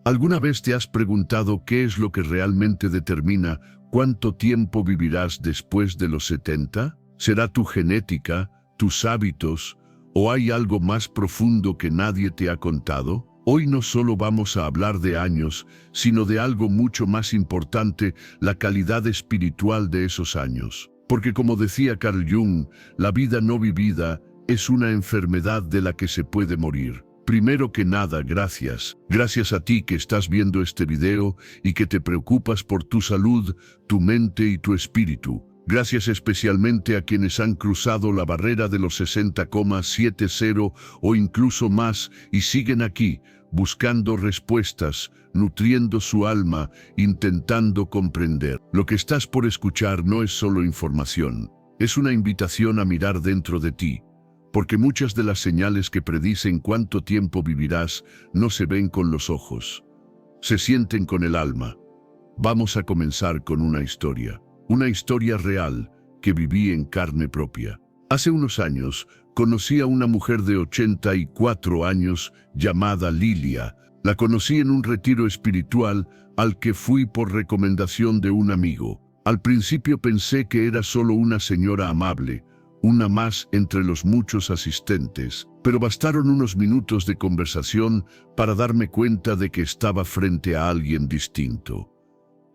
¿Alguna vez te has preguntado qué es lo que realmente determina cuánto tiempo vivirás después de los 70? ¿Será tu genética, tus hábitos, o hay algo más profundo que nadie te ha contado? Hoy no solo vamos a hablar de años, sino de algo mucho más importante, la calidad espiritual de esos años. Porque como decía Carl Jung, la vida no vivida es una enfermedad de la que se puede morir. Primero que nada, gracias. Gracias a ti que estás viendo este video y que te preocupas por tu salud, tu mente y tu espíritu. Gracias especialmente a quienes han cruzado la barrera de los 60,70 o incluso más y siguen aquí, buscando respuestas, nutriendo su alma, intentando comprender. Lo que estás por escuchar no es solo información, es una invitación a mirar dentro de ti. Porque muchas de las señales que predicen cuánto tiempo vivirás no se ven con los ojos, se sienten con el alma. Vamos a comenzar con una historia real que viví en carne propia. Hace unos años conocí a una mujer de 84 años llamada Lilia. La conocí en un retiro espiritual al que fui por recomendación de un amigo. Al principio pensé que era solo una señora amable, una más entre los muchos asistentes, pero bastaron unos minutos de conversación para darme cuenta de que estaba frente a alguien distinto.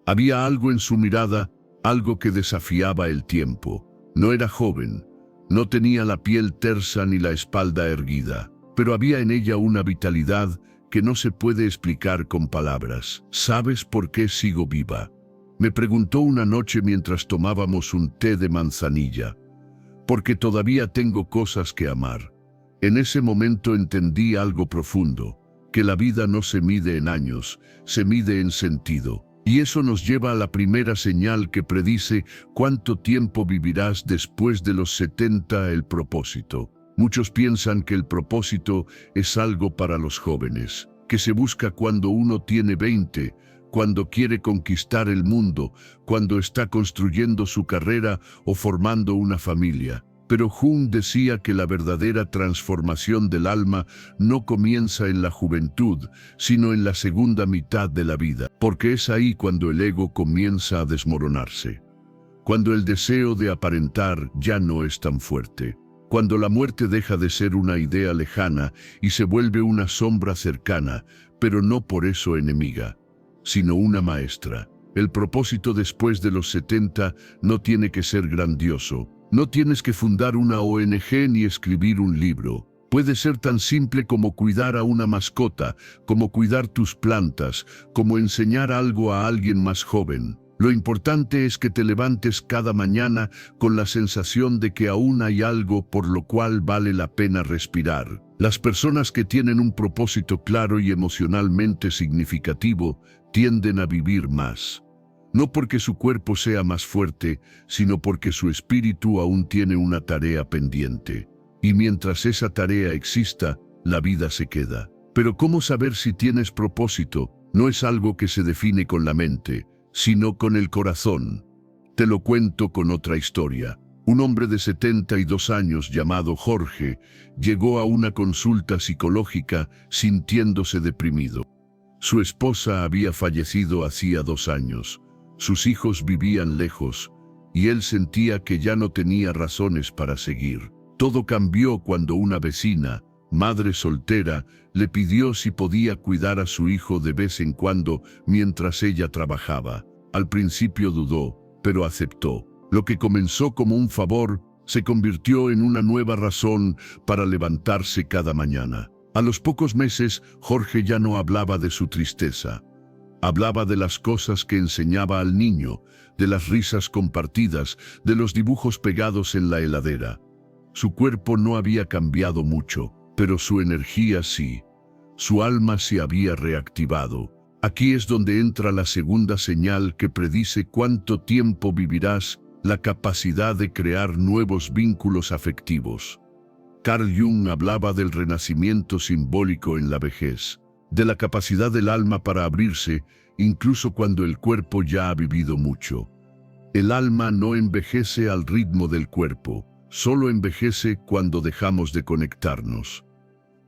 Había algo en su mirada, algo que desafiaba el tiempo. No era joven, no tenía la piel tersa ni la espalda erguida, pero había en ella una vitalidad que no se puede explicar con palabras. ¿Sabes por qué sigo viva?, me preguntó una noche mientras tomábamos un té de manzanilla. Porque todavía tengo cosas que amar. En ese momento entendí algo profundo, que la vida no se mide en años, se mide en sentido. Y eso nos lleva a la primera señal que predice cuánto tiempo vivirás después de los 70, el propósito. Muchos piensan que el propósito es algo para los jóvenes, que se busca cuando uno tiene 20, cuando quiere conquistar el mundo, cuando está construyendo su carrera o formando una familia. Pero Jung decía que la verdadera transformación del alma no comienza en la juventud, sino en la segunda mitad de la vida, porque es ahí cuando el ego comienza a desmoronarse, cuando el deseo de aparentar ya no es tan fuerte, cuando la muerte deja de ser una idea lejana y se vuelve una sombra cercana, pero no por eso enemiga, sino una maestra. El propósito después de los 70 no tiene que ser grandioso. No tienes que fundar una ONG ni escribir un libro. Puede ser tan simple como cuidar a una mascota, como cuidar tus plantas, como enseñar algo a alguien más joven. Lo importante es que te levantes cada mañana con la sensación de que aún hay algo por lo cual vale la pena respirar. Las personas que tienen un propósito claro y emocionalmente significativo tienden a vivir más. No porque su cuerpo sea más fuerte, sino porque su espíritu aún tiene una tarea pendiente. Y mientras esa tarea exista, la vida se queda. Pero ¿cómo saber si tienes propósito? No es algo que se define con la mente, sino con el corazón. Te lo cuento con otra historia. Un hombre de 72 años llamado Jorge llegó a una consulta psicológica sintiéndose deprimido. Su esposa había fallecido hacía 2 años. Sus hijos vivían lejos, y él sentía que ya no tenía razones para seguir. Todo cambió cuando una vecina, madre soltera, le pidió si podía cuidar a su hijo de vez en cuando mientras ella trabajaba. Al principio dudó, pero aceptó. Lo que comenzó como un favor se convirtió en una nueva razón para levantarse cada mañana. A los pocos meses, Jorge ya no hablaba de su tristeza. Hablaba de las cosas que enseñaba al niño, de las risas compartidas, de los dibujos pegados en la heladera. Su cuerpo no había cambiado mucho, pero su energía sí. Su alma se había reactivado. Aquí es donde entra la segunda señal que predice cuánto tiempo vivirás, la capacidad de crear nuevos vínculos afectivos. Carl Jung hablaba del renacimiento simbólico en la vejez, de la capacidad del alma para abrirse, incluso cuando el cuerpo ya ha vivido mucho. El alma no envejece al ritmo del cuerpo, solo envejece cuando dejamos de conectarnos.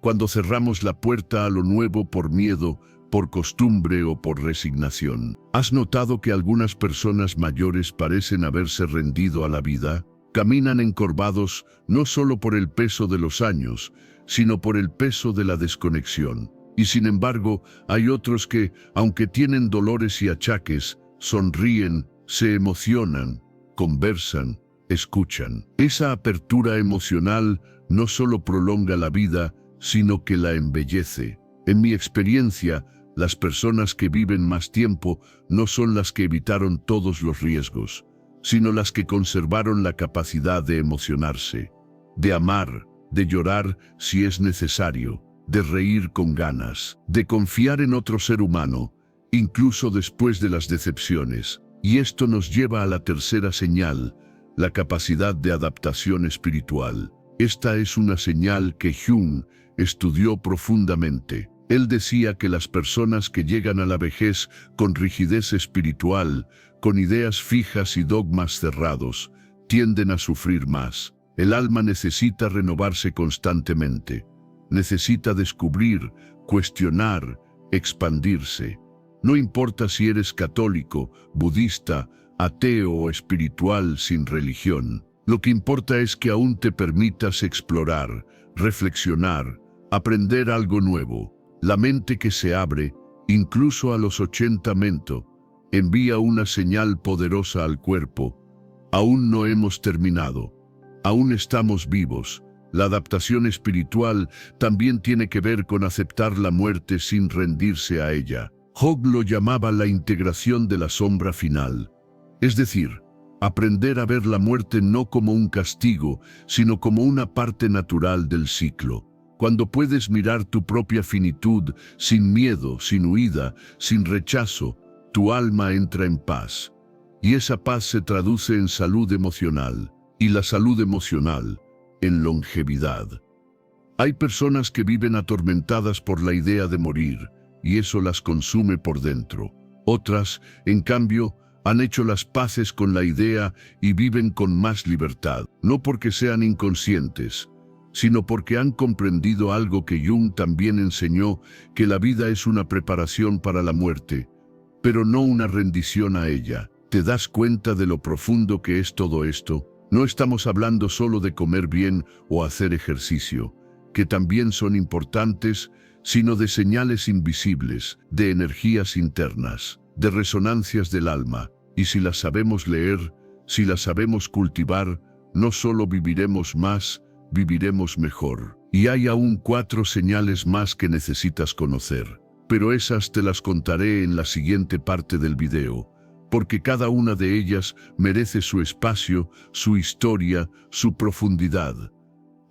Cuando cerramos la puerta a lo nuevo por miedo, por costumbre o por resignación. ¿Has notado que algunas personas mayores parecen haberse rendido a la vida? Caminan encorvados no solo por el peso de los años, sino por el peso de la desconexión. Y sin embargo, hay otros que, aunque tienen dolores y achaques, sonríen, se emocionan, conversan, escuchan. Esa apertura emocional no solo prolonga la vida, sino que la embellece. En mi experiencia, las personas que viven más tiempo no son las que evitaron todos los riesgos, sino las que conservaron la capacidad de emocionarse, de amar, de llorar si es necesario, de reír con ganas, de confiar en otro ser humano, incluso después de las decepciones. Y esto nos lleva a la tercera señal, la capacidad de adaptación espiritual. Esta es una señal que Jung estudió profundamente. Él decía que las personas que llegan a la vejez con rigidez espiritual, con ideas fijas y dogmas cerrados, tienden a sufrir más. El alma necesita renovarse constantemente. Necesita descubrir, cuestionar, expandirse. No importa si eres católico, budista, ateo o espiritual sin religión. Lo que importa es que aún te permitas explorar, reflexionar, aprender algo nuevo. La mente que se abre, incluso a los 80 envía una señal poderosa al cuerpo. Aún no hemos terminado. Aún estamos vivos. La adaptación espiritual también tiene que ver con aceptar la muerte sin rendirse a ella. Jung lo llamaba la integración de la sombra final. Es decir, aprender a ver la muerte no como un castigo, sino como una parte natural del ciclo. Cuando puedes mirar tu propia finitud sin miedo, sin huida, sin rechazo, tu alma entra en paz. Y esa paz se traduce en salud emocional, y la salud emocional en longevidad. Hay personas que viven atormentadas por la idea de morir, y eso las consume por dentro. Otras, en cambio, han hecho las paces con la idea y viven con más libertad, no porque sean inconscientes, sino porque han comprendido algo que Jung también enseñó, que la vida es una preparación para la muerte, pero no una rendición a ella. ¿Te das cuenta de lo profundo que es todo esto? No estamos hablando solo de comer bien o hacer ejercicio, que también son importantes, sino de señales invisibles, de energías internas, de resonancias del alma. Y si las sabemos leer, si las sabemos cultivar, no solo viviremos más, viviremos mejor. Y hay aún 4 señales más que necesitas conocer, pero esas te las contaré en la siguiente parte del video, porque cada una de ellas merece su espacio, su historia, su profundidad.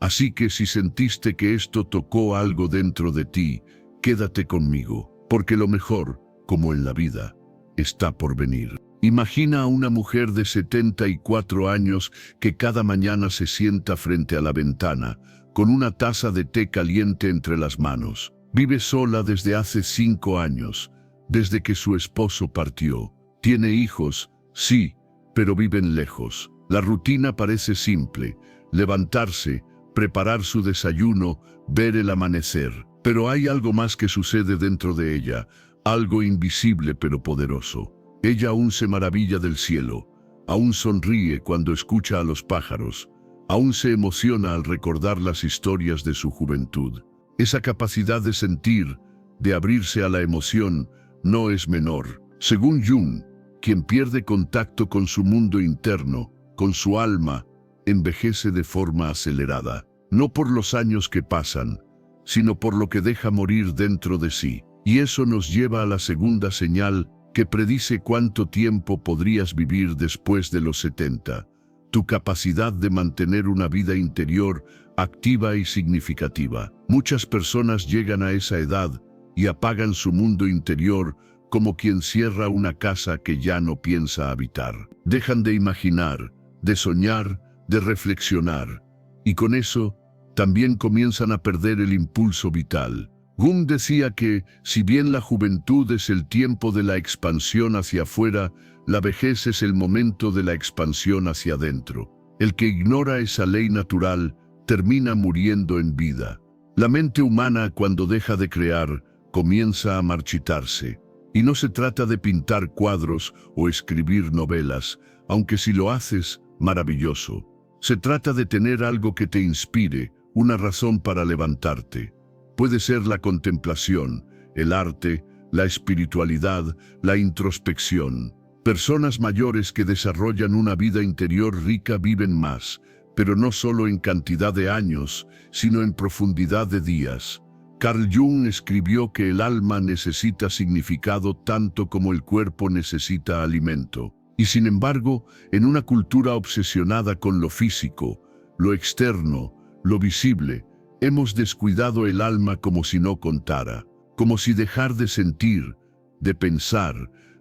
Así que si sentiste que esto tocó algo dentro de ti, quédate conmigo, porque lo mejor, como en la vida, está por venir. Imagina a una mujer de 74 años que cada mañana se sienta frente a la ventana, con una taza de té caliente entre las manos. Vive sola desde hace 5 años, desde que su esposo partió. Tiene hijos, sí, pero viven lejos. La rutina parece simple: levantarse, preparar su desayuno, ver el amanecer. Pero hay algo más que sucede dentro de ella, algo invisible pero poderoso. Ella aún se maravilla del cielo, aún sonríe cuando escucha a los pájaros, aún se emociona al recordar las historias de su juventud. Esa capacidad de sentir, de abrirse a la emoción, no es menor. Según Jung, quien pierde contacto con su mundo interno, con su alma, envejece de forma acelerada, no por los años que pasan, sino por lo que deja morir dentro de sí. Y eso nos lleva a la segunda señal, que predice cuánto tiempo podrías vivir después de los 70. Tu capacidad de mantener una vida interior activa y significativa. Muchas personas llegan a esa edad y apagan su mundo interior como quien cierra una casa que ya no piensa habitar. Dejan de imaginar, de soñar, de reflexionar, y con eso también comienzan a perder el impulso vital. Jung decía que, si bien la juventud es el tiempo de la expansión hacia afuera, la vejez es el momento de la expansión hacia adentro. El que ignora esa ley natural termina muriendo en vida. La mente humana, cuando deja de crear, comienza a marchitarse. Y no se trata de pintar cuadros o escribir novelas, aunque si lo haces, maravilloso. Se trata de tener algo que te inspire, una razón para levantarte. Puede ser la contemplación, el arte, la espiritualidad, la introspección. Personas mayores que desarrollan una vida interior rica viven más, pero no solo en cantidad de años, sino en profundidad de días. Carl Jung escribió que el alma necesita significado tanto como el cuerpo necesita alimento. Y sin embargo, en una cultura obsesionada con lo físico, lo externo, lo visible, hemos descuidado el alma como si no contara, como si dejar de sentir, de pensar,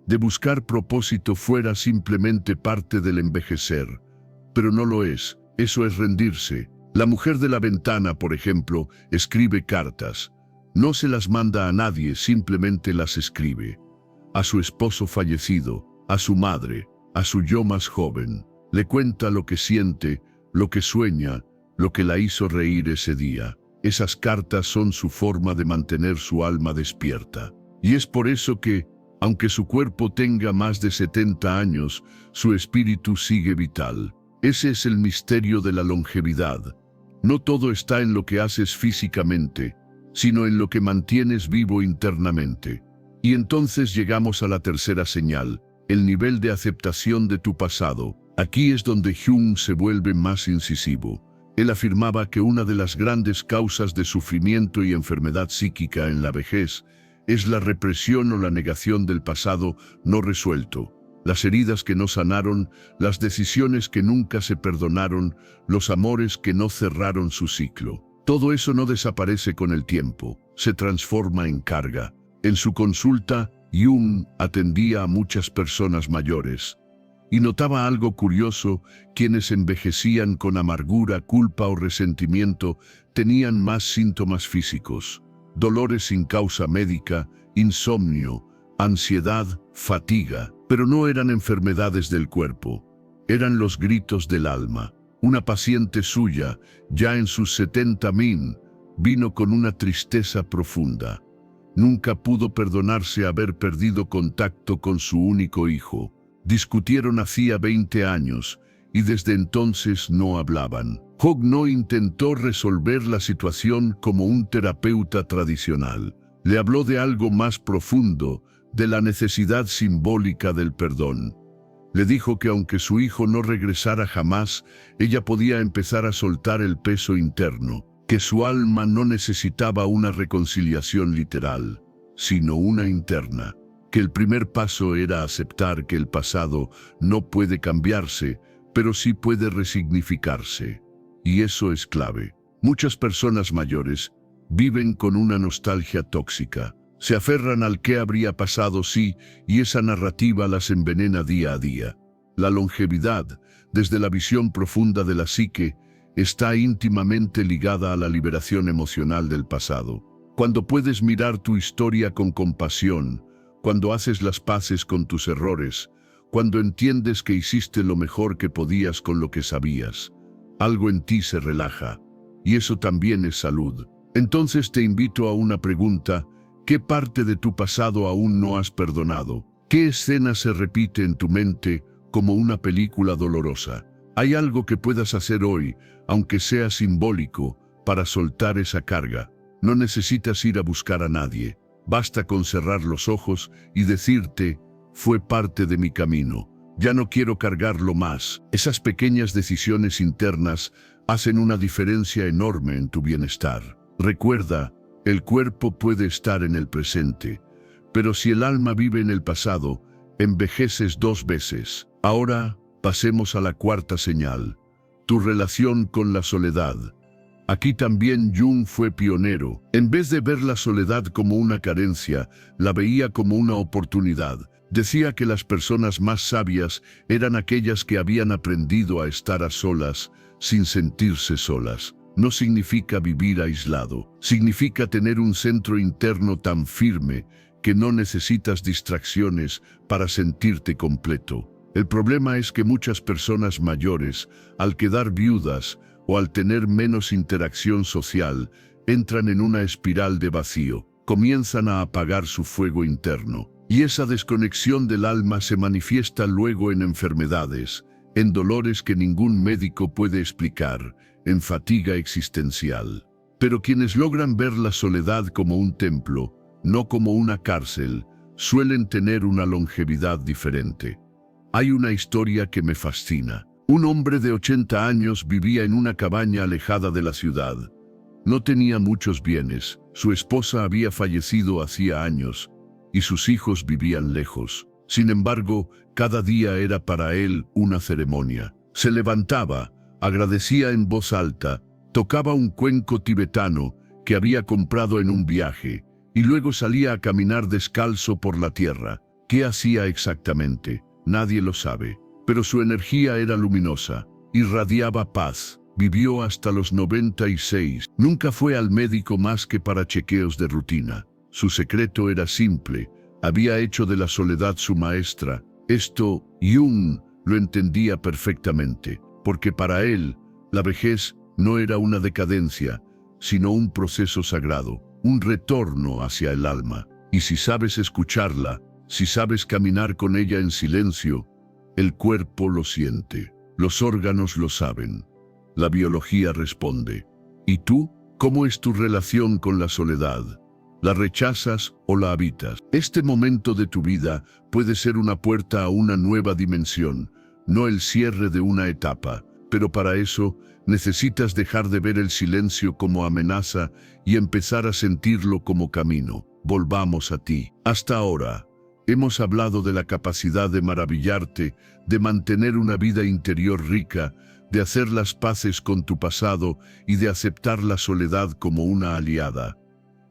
de buscar propósito fuera simplemente parte del envejecer. Pero no lo es, eso es rendirse. La mujer de la ventana, por ejemplo, escribe cartas. No se las manda a nadie, simplemente las escribe. A su esposo fallecido, a su madre, a su yo más joven. Le cuenta lo que siente, lo que sueña, lo que la hizo reír ese día. Esas cartas son su forma de mantener su alma despierta. Y es por eso que, aunque su cuerpo tenga más de 70 años, su espíritu sigue vital. Ese es el misterio de la longevidad. No todo está en lo que haces físicamente, sino en lo que mantienes vivo internamente. Y entonces llegamos a la tercera señal, el nivel de aceptación de tu pasado. Aquí es donde Jung se vuelve más incisivo. Él afirmaba que una de las grandes causas de sufrimiento y enfermedad psíquica en la vejez es la represión o la negación del pasado no resuelto. Las heridas que no sanaron, las decisiones que nunca se perdonaron, los amores que no cerraron su ciclo. Todo eso no desaparece con el tiempo, se transforma en carga. En su consulta, Jung atendía a muchas personas mayores y notaba algo curioso: quienes envejecían con amargura, culpa o resentimiento tenían más síntomas físicos, dolores sin causa médica, insomnio, ansiedad, fatiga, pero no eran enfermedades del cuerpo, eran los gritos del alma. Una paciente suya, ya en sus 70 vino con una tristeza profunda. Nunca pudo perdonarse haber perdido contacto con su único hijo. Discutieron hacía 20 años y desde entonces no hablaban. Jung no intentó resolver la situación como un terapeuta tradicional. Le habló de algo más profundo, de la necesidad simbólica del perdón. Le dijo que aunque su hijo no regresara jamás, ella podía empezar a soltar el peso interno, que su alma no necesitaba una reconciliación literal, sino una interna, que el primer paso era aceptar que el pasado no puede cambiarse, pero sí puede resignificarse. Y eso es clave. Muchas personas mayores viven con una nostalgia tóxica. Se aferran al qué habría pasado si, y esa narrativa las envenena día a día. La longevidad, desde la visión profunda de la psique, está íntimamente ligada a la liberación emocional del pasado. Cuando puedes mirar tu historia con compasión, cuando haces las paces con tus errores, cuando entiendes que hiciste lo mejor que podías con lo que sabías, algo en ti se relaja, y eso también es salud. Entonces te invito a una pregunta: ¿qué parte de tu pasado aún no has perdonado? ¿Qué escena se repite en tu mente como una película dolorosa? ¿Hay algo que puedas hacer hoy, aunque sea simbólico, para soltar esa carga? No necesitas ir a buscar a nadie. Basta con cerrar los ojos y decirte: fue parte de mi camino. Ya no quiero cargarlo más. Esas pequeñas decisiones internas hacen una diferencia enorme en tu bienestar. Recuerda, el cuerpo puede estar en el presente, pero si el alma vive en el pasado, envejeces 2 veces. Ahora, pasemos a la cuarta señal: tu relación con la soledad. Aquí también Jung fue pionero. En vez de ver la soledad como una carencia, la veía como una oportunidad. Decía que las personas más sabias eran aquellas que habían aprendido a estar a solas, sin sentirse solas. No significa vivir aislado, significa tener un centro interno tan firme que no necesitas distracciones para sentirte completo. El problema es que muchas personas mayores, al quedar viudas o al tener menos interacción social, entran en una espiral de vacío. comienzan a apagar su fuego interno. Y esa desconexión del alma se manifiesta luego en enfermedades, en dolores que ningún médico puede explicar, en fatiga existencial. Pero quienes logran ver la soledad como un templo, no como una cárcel, suelen tener una longevidad diferente. Hay una historia que me fascina. Un hombre de 80 años vivía en una cabaña alejada de la ciudad. No tenía muchos bienes, su esposa había fallecido hacía años, y sus hijos vivían lejos. Sin embargo, cada día era para él una ceremonia. Se levantaba, agradecía en voz alta, tocaba un cuenco tibetano que había comprado en un viaje, y luego salía a caminar descalzo por la tierra. ¿Qué hacía exactamente? Nadie lo sabe, pero su energía era luminosa, irradiaba paz. Vivió hasta los 96. Nunca fue al médico más que para chequeos de rutina. Su secreto era simple. Había hecho de la soledad su maestra. Esto, Jung lo entendía perfectamente, porque para él, la vejez no era una decadencia, sino un proceso sagrado, un retorno hacia el alma. Y si sabes escucharla, si sabes caminar con ella en silencio, el cuerpo lo siente, los órganos lo saben, la biología responde. ¿Y tú? ¿Cómo es tu relación con la soledad? ¿La rechazas o la habitas? Este momento de tu vida puede ser una puerta a una nueva dimensión, no el cierre de una etapa, pero para eso necesitas dejar de ver el silencio como amenaza y empezar a sentirlo como camino. Volvamos a ti. Hasta ahora, hemos hablado de la capacidad de maravillarte, de mantener una vida interior rica, de hacer las paces con tu pasado y de aceptar la soledad como una aliada.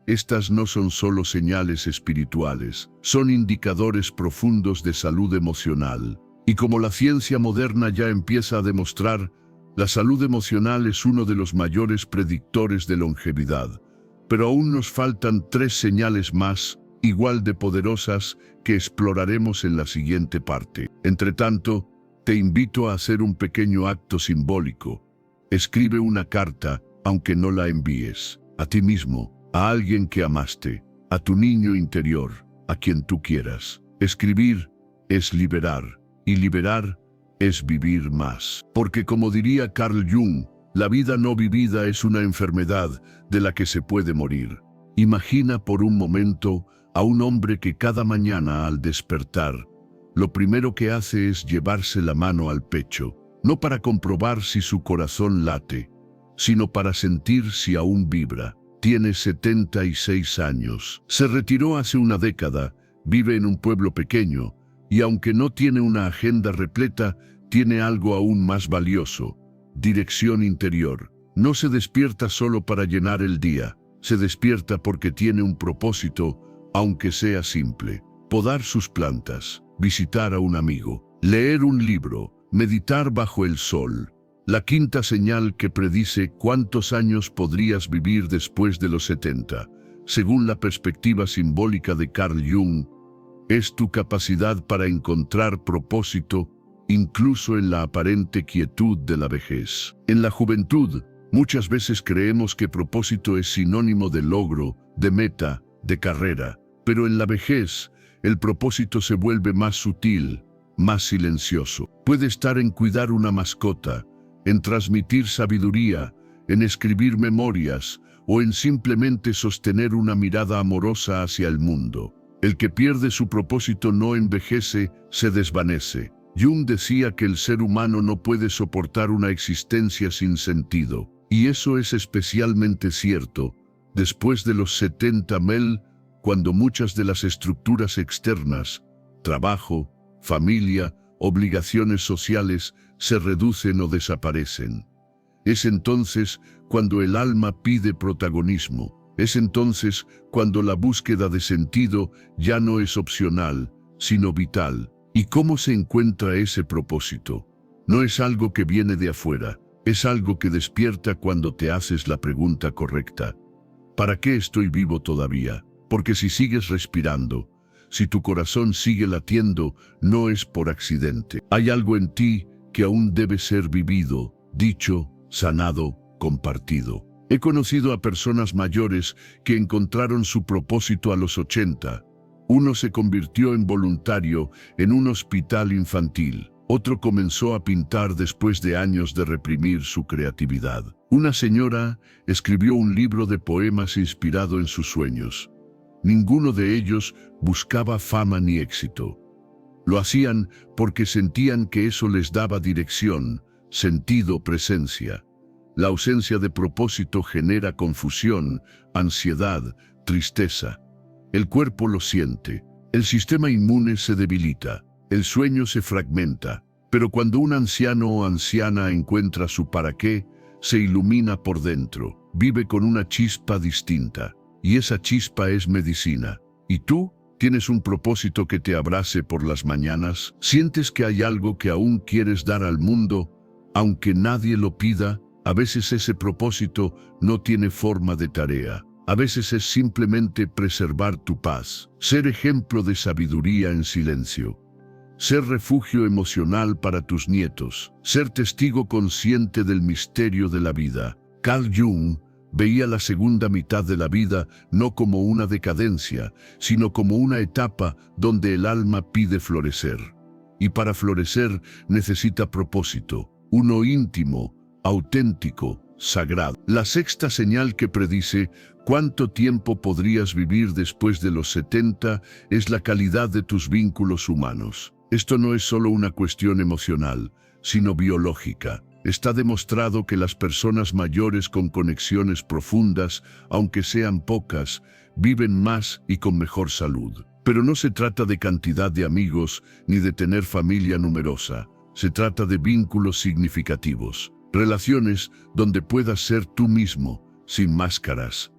Estas no son solo señales espirituales, son indicadores profundos de salud emocional. Y como la ciencia moderna ya empieza a demostrar, la salud emocional es uno de los mayores predictores de longevidad. Pero aún nos faltan 3 señales más, igual de poderosas, que exploraremos en la siguiente parte. Entretanto, te invito a hacer un pequeño acto simbólico. Escribe una carta, aunque no la envíes, a ti mismo, a alguien que amaste, a tu niño interior, a quien tú quieras. Escribir es liberar, y liberar es vivir más. Porque como diría Carl Jung, la vida no vivida es una enfermedad de la que se puede morir. Imagina por un momento a un hombre que cada mañana al despertar, lo primero que hace es llevarse la mano al pecho, no para comprobar si su corazón late, sino para sentir si aún vibra. Tiene 76 años. Se retiró hace una década, vive en un pueblo pequeño, y aunque no tiene una agenda repleta, tiene algo aún más valioso: dirección interior. No se despierta solo para llenar el día, se despierta porque tiene un propósito, aunque sea simple: podar sus plantas, visitar a un amigo, leer un libro, meditar bajo el sol. La quinta señal que predice cuántos años podrías vivir después de los 70, según la perspectiva simbólica de Carl Jung, es tu capacidad para encontrar propósito, incluso en la aparente quietud de la vejez. En la juventud, muchas veces creemos que propósito es sinónimo de logro, de meta, de carrera, pero en la vejez, el propósito se vuelve más sutil, más silencioso. Puede estar en cuidar una mascota, en transmitir sabiduría, en escribir memorias o en simplemente sostener una mirada amorosa hacia el mundo. El que pierde su propósito no envejece, se desvanece. Jung decía que el ser humano no puede soportar una existencia sin sentido, y eso es especialmente cierto después de los 70, cuando muchas de las estructuras externas, trabajo, familia, obligaciones sociales, se reducen o desaparecen. Es entonces cuando el alma pide protagonismo. Es entonces cuando la búsqueda de sentido ya no es opcional, sino vital. ¿Y cómo se encuentra ese propósito? No es algo que viene de afuera, es algo que despierta cuando te haces la pregunta correcta. ¿Para qué estoy vivo todavía? Porque si sigues respirando, si tu corazón sigue latiendo, no es por accidente. Hay algo en ti que aún debe ser vivido, dicho, sanado, compartido. He conocido a personas mayores que encontraron su propósito a los 80. Uno se convirtió en voluntario en un hospital infantil. Otro comenzó a pintar después de años de reprimir su creatividad. Una señora escribió un libro de poemas inspirado en sus sueños. Ninguno de ellos buscaba fama ni éxito. Lo hacían porque sentían que eso les daba dirección, sentido, presencia. La ausencia de propósito genera confusión, ansiedad, tristeza. El cuerpo lo siente, el sistema inmune se debilita, el sueño se fragmenta, pero cuando un anciano o anciana encuentra su para qué, se ilumina por dentro, vive con una chispa distinta, y esa chispa es medicina. ¿Y tú? ¿Tienes un propósito que te abrace por las mañanas? ¿Sientes que hay algo que aún quieres dar al mundo, aunque nadie lo pida? A veces ese propósito no tiene forma de tarea. A veces es simplemente preservar tu paz, ser ejemplo de sabiduría en silencio, ser refugio emocional para tus nietos, ser testigo consciente del misterio de la vida. Carl Jung veía la segunda mitad de la vida no como una decadencia, sino como una etapa donde el alma pide florecer. Y para florecer necesita propósito, uno íntimo, auténtico, sagrado. La sexta señal que predice cuánto tiempo podrías vivir después de los 70 es la calidad de tus vínculos humanos. Esto no es solo una cuestión emocional, sino biológica. Está demostrado que las personas mayores con conexiones profundas, aunque sean pocas, viven más y con mejor salud. Pero no se trata de cantidad de amigos ni de tener familia numerosa. Se trata de vínculos significativos. Relaciones donde puedas ser tú mismo, sin máscaras.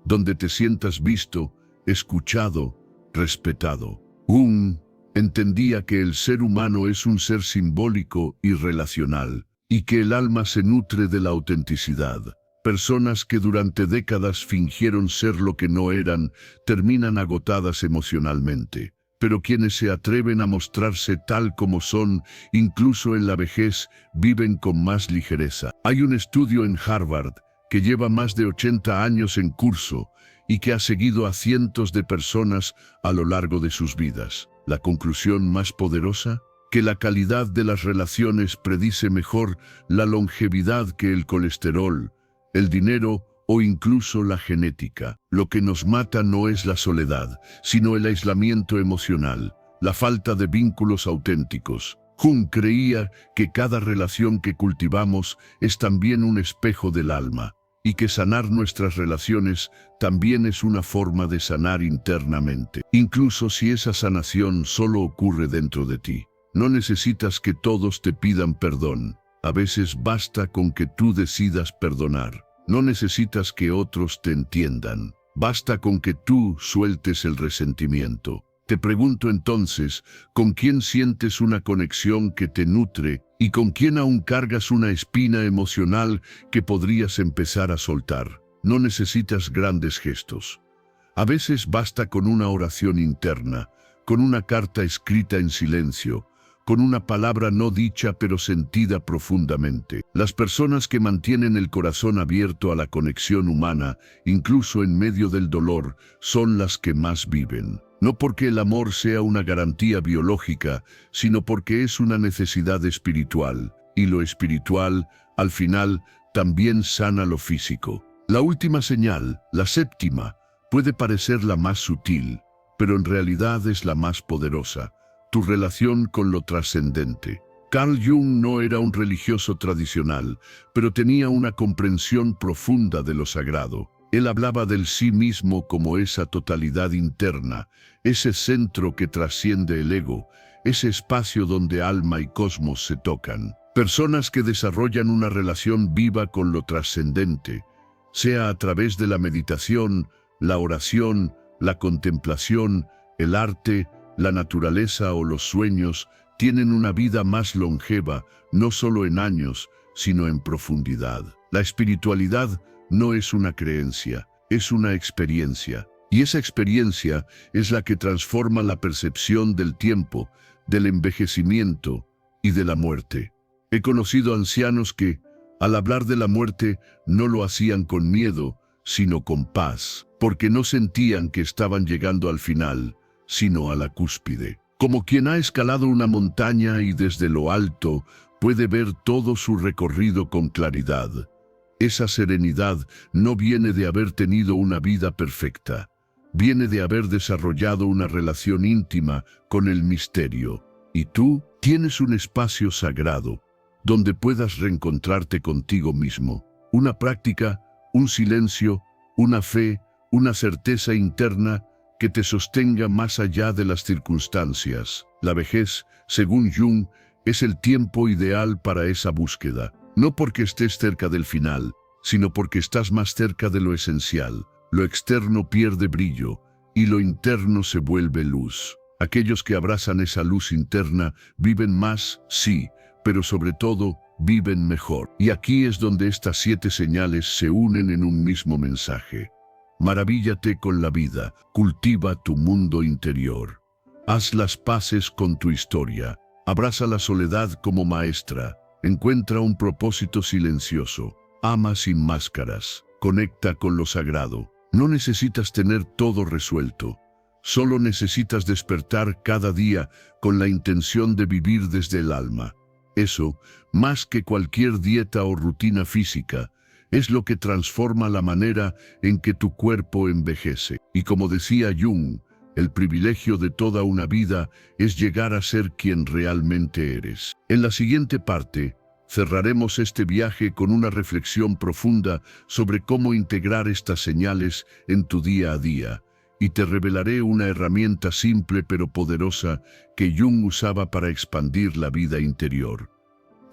Donde te sientas visto, escuchado, respetado. Jung entendía que el ser humano es un ser simbólico y relacional, y que el alma se nutre de la autenticidad. Personas que durante décadas fingieron ser lo que no eran, terminan agotadas emocionalmente. Pero quienes se atreven a mostrarse tal como son, incluso en la vejez, viven con más ligereza. Hay un estudio en Harvard que lleva más de 80 años en curso y que ha seguido a cientos de personas a lo largo de sus vidas. La conclusión más poderosa: que la calidad de las relaciones predice mejor la longevidad que el colesterol, el dinero o incluso la genética. Lo que nos mata no es la soledad, sino el aislamiento emocional, la falta de vínculos auténticos. Jung creía que cada relación que cultivamos es también un espejo del alma, y que sanar nuestras relaciones también es una forma de sanar internamente, incluso si esa sanación solo ocurre dentro de ti. No necesitas que todos te pidan perdón. A veces basta con que tú decidas perdonar. No necesitas que otros te entiendan. Basta con que tú sueltes el resentimiento. Te pregunto entonces, ¿con quién sientes una conexión que te nutre y con quién aún cargas una espina emocional que podrías empezar a soltar? No necesitas grandes gestos. A veces basta con una oración interna, con una carta escrita en silencio, con una palabra no dicha pero sentida profundamente. Las personas que mantienen el corazón abierto a la conexión humana, incluso en medio del dolor, son las que más viven. No porque el amor sea una garantía biológica, sino porque es una necesidad espiritual, y lo espiritual, al final, también sana lo físico. La última señal, la séptima, puede parecer la más sutil, pero en realidad es la más poderosa: tu relación con lo trascendente. Carl Jung no era un religioso tradicional, pero tenía una comprensión profunda de lo sagrado. Él hablaba del sí mismo como esa totalidad interna, ese centro que trasciende el ego, ese espacio donde alma y cosmos se tocan. Personas que desarrollan una relación viva con lo trascendente, sea a través de la meditación, la oración, la contemplación, el arte, la naturaleza o los sueños, tienen una vida más longeva, no solo en años, sino en profundidad. La espiritualidad no es una creencia, es una experiencia. Y esa experiencia es la que transforma la percepción del tiempo, del envejecimiento y de la muerte. He conocido ancianos que, Al hablar de la muerte, no lo hacían con miedo, sino con paz, porque no sentían que estaban llegando al final, sino a la cúspide. Como quien ha escalado una montaña y desde lo alto puede ver todo su recorrido con claridad. Esa serenidad no viene de haber tenido una vida perfecta, viene de haber desarrollado una relación íntima con el misterio. Y tú tienes un espacio sagrado, donde puedas reencontrarte contigo mismo. Una práctica, un silencio, una fe, una certeza interna que te sostenga más allá de las circunstancias. La vejez, según Jung, es el tiempo ideal para esa búsqueda, no porque estés cerca del final, sino porque estás más cerca de lo esencial. Lo externo pierde brillo y lo interno se vuelve luz. Aquellos que abrazan esa luz interna viven más, sí, pero sobre todo viven mejor. Y aquí es donde estas 7 señales se unen en un mismo mensaje. Maravíllate con la vida, cultiva tu mundo interior. Haz las paces con tu historia, abraza la soledad como maestra, encuentra un propósito silencioso, ama sin máscaras, conecta con lo sagrado. No necesitas tener todo resuelto, solo necesitas despertar cada día con la intención de vivir desde el alma. Eso, más que cualquier dieta o rutina física, es lo que transforma la manera en que tu cuerpo envejece. Y como decía Jung, el privilegio de toda una vida es llegar a ser quien realmente eres. En la siguiente parte, cerraremos este viaje con una reflexión profunda sobre cómo integrar estas señales en tu día a día, y te revelaré una herramienta simple pero poderosa que Jung usaba para expandir la vida interior: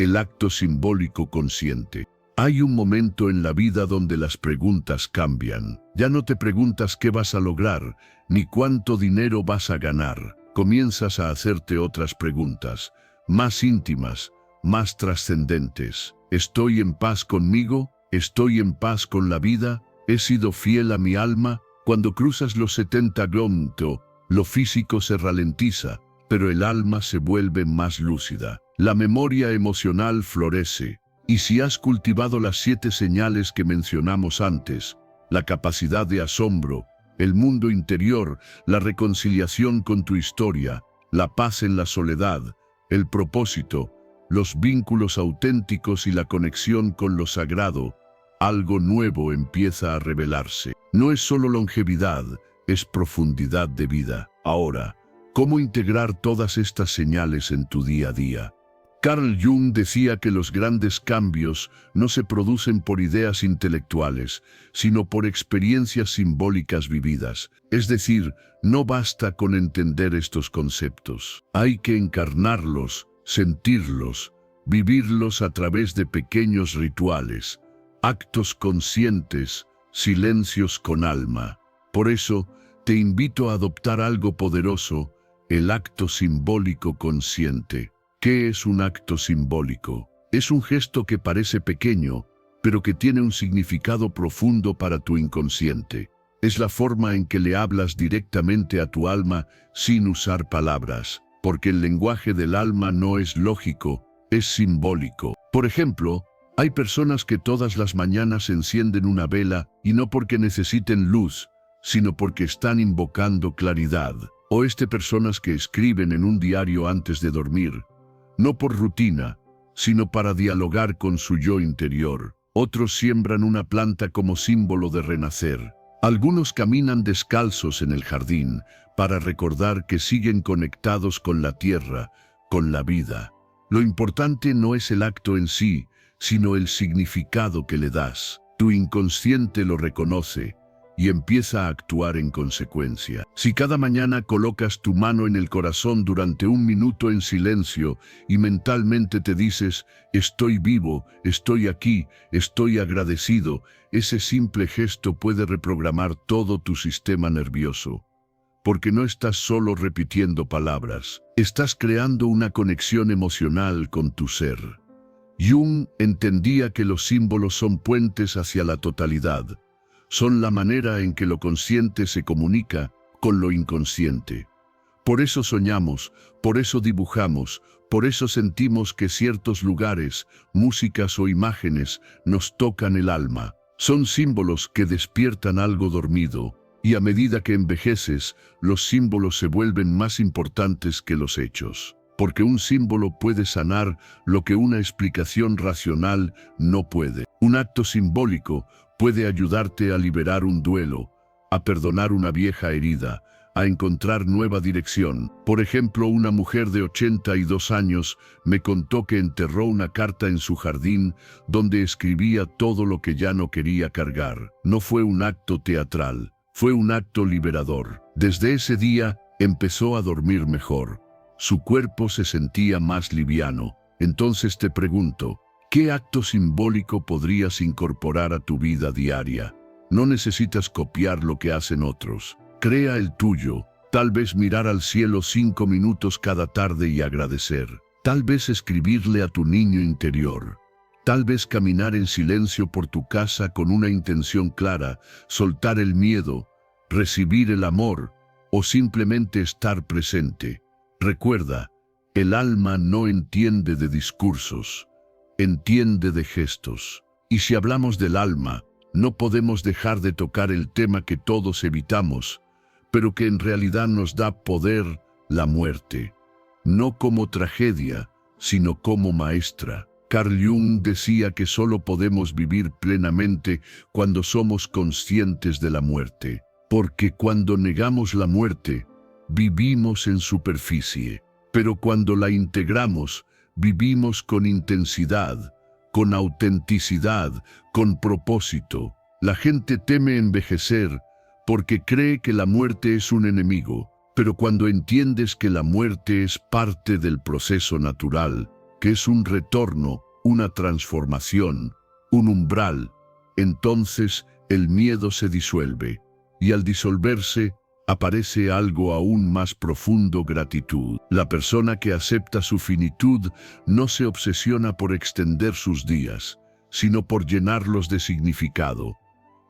el acto simbólico consciente. Hay un momento en la vida donde las preguntas cambian. Ya no te preguntas qué vas a lograr, ni cuánto dinero vas a ganar. Comienzas a hacerte otras preguntas, más íntimas, más trascendentes. ¿Estoy en paz conmigo? ¿Estoy en paz con la vida? ¿He sido fiel a mi alma? Cuando cruzas los 70 grunto, lo físico se ralentiza, pero el alma se vuelve más lúcida. La memoria emocional florece. Y si has cultivado las 7 señales que mencionamos antes, la capacidad de asombro, el mundo interior, la reconciliación con tu historia, la paz en la soledad, el propósito, los vínculos auténticos y la conexión con lo sagrado, algo nuevo empieza a revelarse. No es solo longevidad, es profundidad de vida. Ahora, ¿cómo integrar todas estas señales en tu día a día? Carl Jung decía que los grandes cambios no se producen por ideas intelectuales, sino por experiencias simbólicas vividas. Es decir, no basta con entender estos conceptos. Hay que encarnarlos, sentirlos, vivirlos a través de pequeños rituales, actos conscientes, silencios con alma. Por eso, te invito a adoptar algo poderoso: el acto simbólico consciente. ¿Qué es un acto simbólico? Es un gesto que parece pequeño, pero que tiene un significado profundo para tu inconsciente. Es la forma en que le hablas directamente a tu alma sin usar palabras, porque el lenguaje del alma no es lógico, es simbólico. Por ejemplo, hay personas que todas las mañanas encienden una vela, y no porque necesiten luz, sino porque están invocando claridad. O personas que escriben en un diario antes de dormir, no por rutina, sino para dialogar con su yo interior. Otros siembran una planta como símbolo de renacer. Algunos caminan descalzos en el jardín para recordar que siguen conectados con la tierra, con la vida. Lo importante no es el acto en sí, sino el significado que le das. Tu inconsciente lo reconoce y empieza a actuar en consecuencia. Si cada mañana colocas tu mano en el corazón durante 1 minuto en silencio y mentalmente te dices: estoy vivo, estoy aquí, estoy agradecido, ese simple gesto puede reprogramar todo tu sistema nervioso. Porque no estás solo repitiendo palabras, estás creando una conexión emocional con tu ser. Jung entendía que los símbolos son puentes hacia la totalidad. Son la manera en que lo consciente se comunica con lo inconsciente. Por eso soñamos, por eso dibujamos, por eso sentimos que ciertos lugares, músicas o imágenes nos tocan el alma. Son símbolos que despiertan algo dormido, y a medida que envejeces, los símbolos se vuelven más importantes que los hechos. Porque un símbolo puede sanar lo que una explicación racional no puede. Un acto simbólico puede ayudarte a liberar un duelo, a perdonar una vieja herida, a encontrar nueva dirección. Por ejemplo, una mujer de 82 años me contó que enterró una carta en su jardín donde escribía todo lo que ya no quería cargar. No fue un acto teatral, fue un acto liberador. Desde ese día empezó a dormir mejor. Su cuerpo se sentía más liviano. Entonces te pregunto, ¿qué acto simbólico podrías incorporar a tu vida diaria? No necesitas copiar lo que hacen otros. Crea el tuyo. Tal vez mirar al cielo 5 minutos cada tarde y agradecer. Tal vez escribirle a tu niño interior. Tal vez caminar en silencio por tu casa con una intención clara, soltar el miedo, recibir el amor o simplemente estar presente. Recuerda, el alma no entiende de discursos, entiende de gestos. Y si hablamos del alma, no podemos dejar de tocar el tema que todos evitamos, pero que en realidad nos da poder: la muerte. No como tragedia, sino como maestra. Carl Jung decía que solo podemos vivir plenamente cuando somos conscientes de la muerte, porque cuando negamos la muerte, vivimos en superficie, pero cuando la integramos, vivimos con intensidad, con autenticidad, con propósito. La gente teme envejecer porque cree que la muerte es un enemigo, pero cuando entiendes que la muerte es parte del proceso natural, que es un retorno, una transformación, un umbral, entonces el miedo se disuelve, y al disolverse, aparece algo aún más profundo: gratitud. La persona que acepta su finitud no se obsesiona por extender sus días, sino por llenarlos de significado.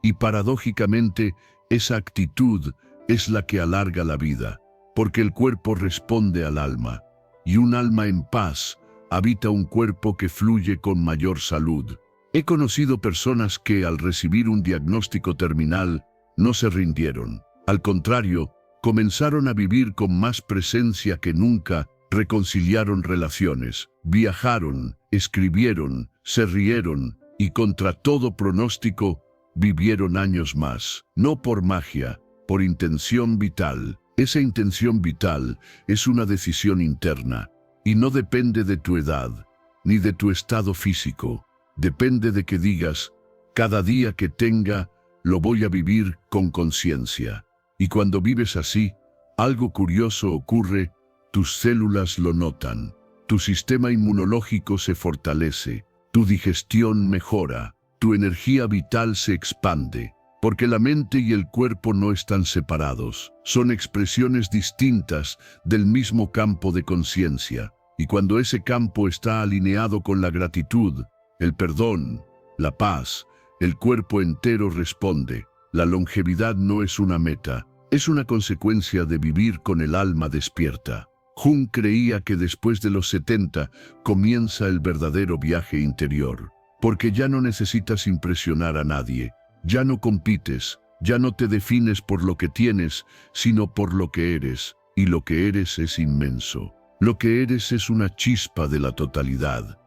Y paradójicamente, esa actitud es la que alarga la vida, porque el cuerpo responde al alma, y un alma en paz habita un cuerpo que fluye con mayor salud. He conocido personas que, al recibir un diagnóstico terminal, no se rindieron. Al contrario, comenzaron a vivir con más presencia que nunca, reconciliaron relaciones, viajaron, escribieron, se rieron y, contra todo pronóstico, vivieron años más. No por magia, por intención vital. Esa intención vital es una decisión interna y no depende de tu edad ni de tu estado físico. Depende de que digas: cada día que tenga, lo voy a vivir con conciencia. Y cuando vives así, algo curioso ocurre: tus células lo notan, tu sistema inmunológico se fortalece, tu digestión mejora, tu energía vital se expande, porque la mente y el cuerpo no están separados, son expresiones distintas del mismo campo de conciencia. Y cuando ese campo está alineado con la gratitud, el perdón, la paz, el cuerpo entero responde. La longevidad no es una meta, es una consecuencia de vivir con el alma despierta. Jung creía que después de los 70 comienza el verdadero viaje interior, porque ya no necesitas impresionar a nadie, ya no compites, ya no te defines por lo que tienes, sino por lo que eres, y lo que eres es inmenso. Lo que eres es una chispa de la totalidad.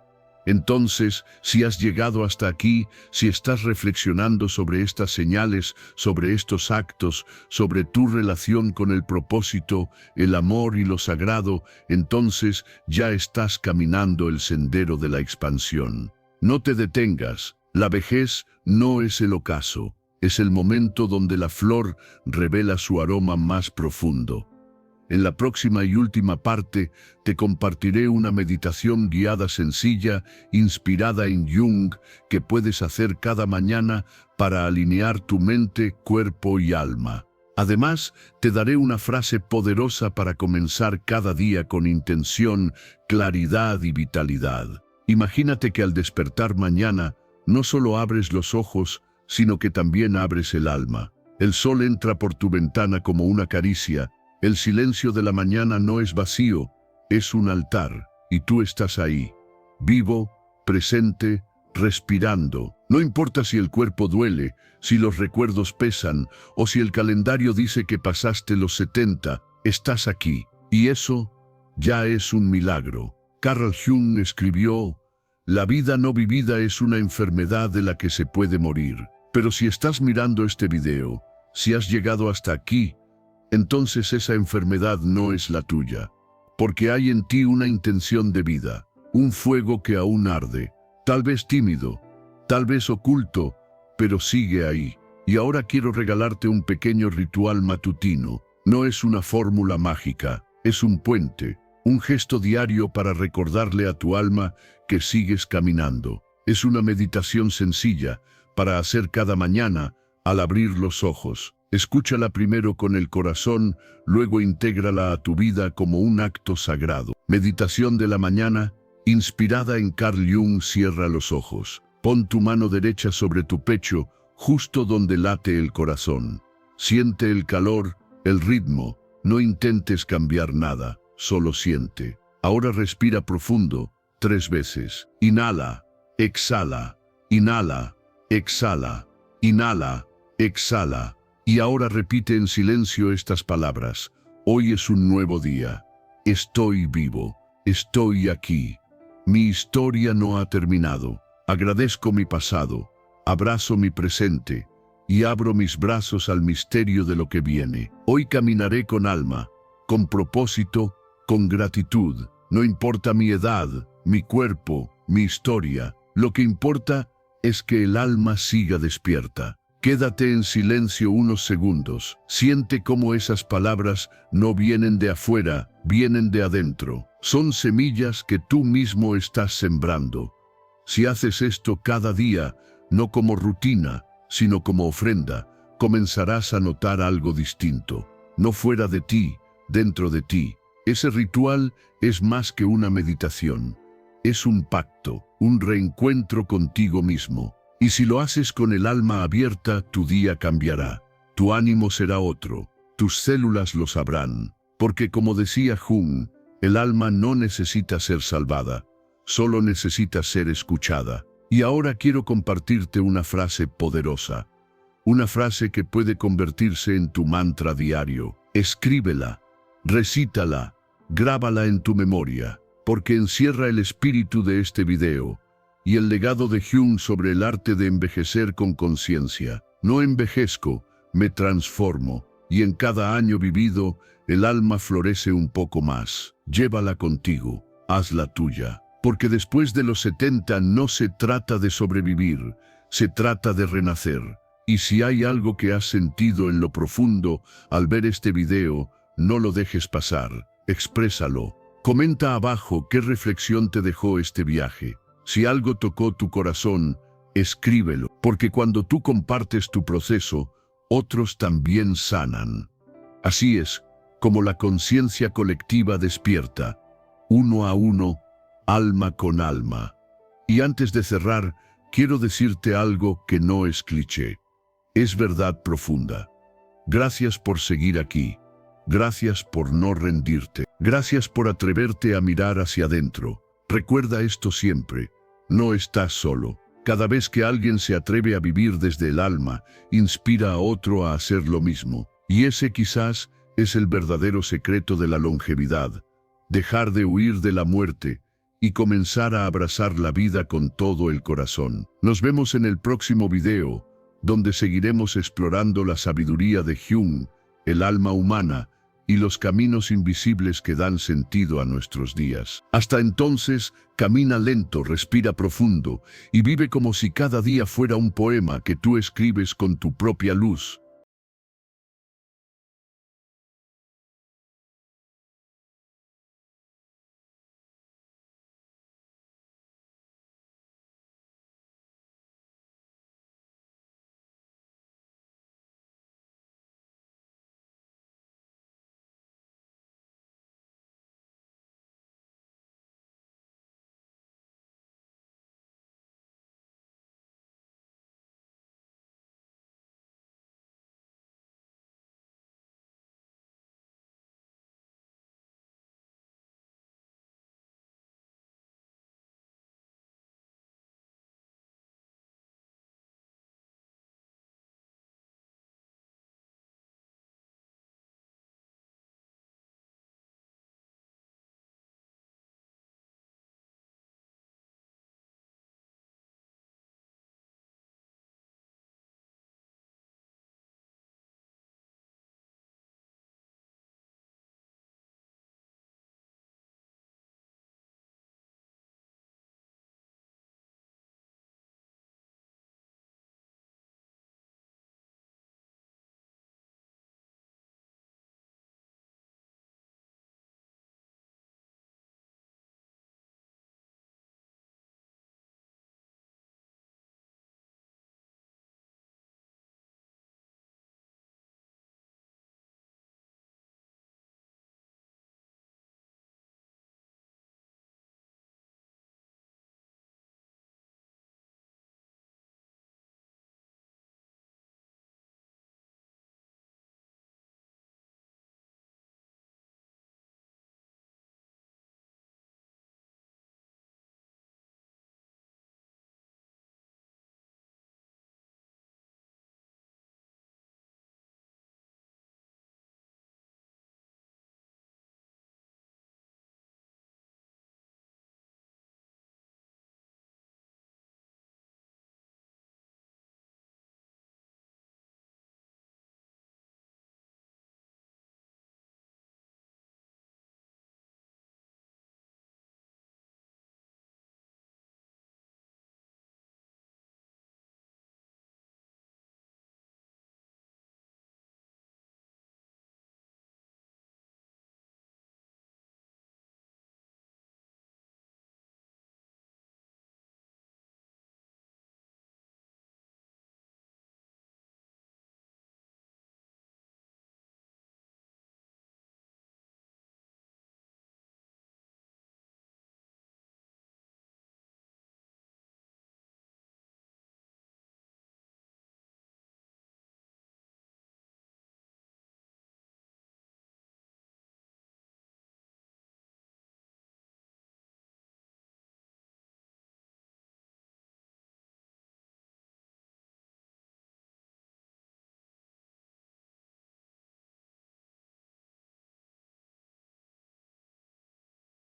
Entonces, si has llegado hasta aquí, si estás reflexionando sobre estas señales, sobre estos actos, sobre tu relación con el propósito, el amor y lo sagrado, entonces ya estás caminando el sendero de la expansión. No te detengas. La vejez no es el ocaso, es el momento donde la flor revela su aroma más profundo. En la próxima y última parte te compartiré una meditación guiada sencilla, inspirada en Jung, que puedes hacer cada mañana para alinear tu mente, cuerpo y alma. Además, te daré una frase poderosa para comenzar cada día con intención, claridad y vitalidad. Imagínate que al despertar mañana, no solo abres los ojos, sino que también abres el alma. El sol entra por tu ventana como una caricia. El silencio de la mañana no es vacío, es un altar, y tú estás ahí, vivo, presente, respirando. No importa si el cuerpo duele, si los recuerdos pesan, o si el calendario dice que pasaste los 70, estás aquí. Y eso ya es un milagro. Carl Jung escribió: la vida no vivida es una enfermedad de la que se puede morir. Pero si estás mirando este video, si has llegado hasta aquí, entonces esa enfermedad no es la tuya. Porque hay en ti una intención de vida, un fuego que aún arde, tal vez tímido, tal vez oculto, pero sigue ahí. Y ahora quiero regalarte un pequeño ritual matutino. No es una fórmula mágica, es un puente, un gesto diario para recordarle a tu alma que sigues caminando. Es una meditación sencilla para hacer cada mañana al abrir los ojos. Escúchala primero con el corazón, luego intégrala a tu vida como un acto sagrado. Meditación de la mañana, inspirada en Carl Jung. Cierra los ojos. Pon tu mano derecha sobre tu pecho, justo donde late el corazón. Siente el calor, el ritmo. No intentes cambiar nada, solo siente. Ahora respira profundo, 3 veces. Inhala, exhala, inhala, exhala, inhala, exhala. Y ahora repite en silencio estas palabras. Hoy es un nuevo día. Estoy vivo. Estoy aquí. Mi historia no ha terminado. Agradezco mi pasado. Abrazo mi presente. Y abro mis brazos al misterio de lo que viene. Hoy caminaré con alma, con propósito, con gratitud. No importa mi edad, mi cuerpo, mi historia. Lo que importa es que el alma siga despierta. Quédate en silencio unos segundos. Siente cómo esas palabras no vienen de afuera, vienen de adentro. Son semillas que tú mismo estás sembrando. Si haces esto cada día, no como rutina, sino como ofrenda, comenzarás a notar algo distinto. No fuera de ti, dentro de ti. Ese ritual es más que una meditación. Es un pacto, un reencuentro contigo mismo. Y si lo haces con el alma abierta, tu día cambiará. Tu ánimo será otro. Tus células lo sabrán. Porque como decía Jung, el alma no necesita ser salvada, solo necesita ser escuchada. Y ahora quiero compartirte una frase poderosa. Una frase que puede convertirse en tu mantra diario. Escríbela, recítala, grábala en tu memoria, porque encierra el espíritu de este video y el legado de Jung sobre el arte de envejecer con conciencia. No envejezco, me transformo, y en cada año vivido, el alma florece un poco más. Llévala contigo, hazla tuya. Porque después de los 70 no se trata de sobrevivir, se trata de renacer. Y si hay algo que has sentido en lo profundo al ver este video, no lo dejes pasar, exprésalo. Comenta abajo qué reflexión te dejó este viaje. Si algo tocó tu corazón, escríbelo, porque cuando tú compartes tu proceso, otros también sanan. Así es como la conciencia colectiva despierta, uno a uno, alma con alma. Y antes de cerrar, quiero decirte algo que no es cliché. Es verdad profunda. Gracias por seguir aquí. Gracias por no rendirte. Gracias por atreverte a mirar hacia adentro. Recuerda esto siempre. No estás solo. Cada vez que alguien se atreve a vivir desde el alma, inspira a otro a hacer lo mismo. Y ese quizás es el verdadero secreto de la longevidad. Dejar de huir de la muerte y comenzar a abrazar la vida con todo el corazón. Nos vemos en el próximo video, donde seguiremos explorando la sabiduría de Jung, el alma humana y los caminos invisibles que dan sentido a nuestros días. Hasta entonces, camina lento, respira profundo y vive como si cada día fuera un poema que tú escribes con tu propia luz.